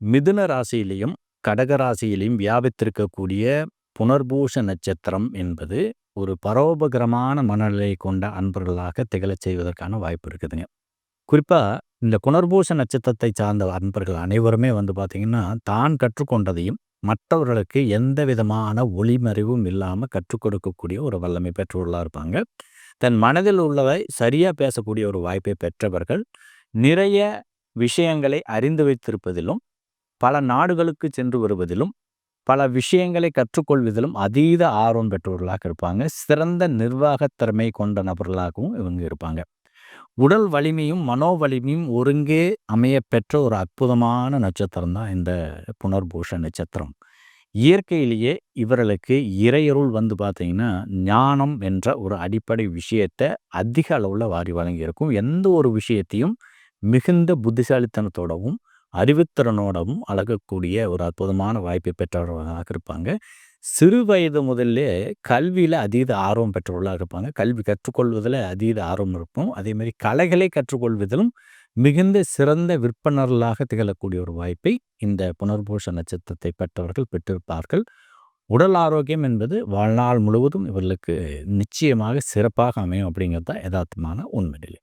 மிதுன ராசியிலையும் கடக ராசியிலையும் வியாபித்திருக்கக்கூடிய புனர்பூச நட்சத்திரம் என்பது ஒரு பரோபகரமான மனநிலை கொண்ட அன்பர்களாக திகழச் செய்வதற்கான வாய்ப்பு இருக்குதுங்க. குறிப்பாக இந்த புனர்பூச நட்சத்திரத்தை சார்ந்த அன்பர்கள் அனைவருமே பார்த்தீங்கன்னா தான் கற்றுக்கொண்டதையும் மற்றவர்களுக்கு எந்த விதமான ஒளிமறைவும் இல்லாமல் கற்றுக் கொடுக்கக்கூடிய ஒரு வல்லமை பெற்றவர்களாக இருப்பாங்க. தன் மனதில் உள்ளவை சரியாக பேசக்கூடிய ஒரு வாய்ப்பை பெற்றவர்கள். நிறைய விஷயங்களை அறிந்து வைத்திருப்பதிலும் பல நாடுகளுக்கு சென்று வருவதிலும் பல விஷயங்களை கற்றுக்கொள்வதிலும் அதீத ஆர்வம் பெற்றவர்களாக இருப்பாங்க. சிறந்த நிர்வாக திறமை கொண்ட நபர்களாகவும் இவங்க இருப்பாங்க. உடல் வலிமையும் மனோ வலிமையும் ஒருங்கே அமைய பெற்ற ஒரு அற்புதமான நட்சத்திரம் தான் இந்த புனர்பூச நட்சத்திரம். இயற்கையிலேயே இவர்களுக்கு இறையருள் பார்த்தீங்கன்னா ஞானம் என்ற ஒரு அடிப்படை விஷயத்தை அதிக அளவில் வாரி வழங்கியிருக்கும். எந்த ஒரு விஷயத்தையும் மிகுந்த புத்திசாலித்தனத்தோடவும் அறிவுத்திறனோடவும் அழகக்கூடிய ஒரு அற்புதமான வாய்ப்பை பெற்றவர்களாக இருப்பாங்க. சிறு வயது முதல்ல கல்வியில் அதீத ஆர்வம் பெற்றவர்களாக இருப்பாங்க. கல்வி கற்றுக்கொள்வதில் அதீத ஆர்வம் இருக்கும். அதேமாதிரி கலைகளை கற்றுக்கொள்வதிலும் மிகுந்த சிறந்த விற்பனர்களாக திகழக்கூடிய ஒரு வாய்ப்பை இந்த புனர்பூச நட்சத்திரத்தை பெற்றவர்கள் பெற்றிருப்பார்கள். உடல் ஆரோக்கியம் என்பது வாழ்நாள் முழுவதும் இவர்களுக்கு நிச்சயமாக சிறப்பாக அமையும் அப்படிங்கிறது தான் யதார்த்தமான உண்மை நிலை.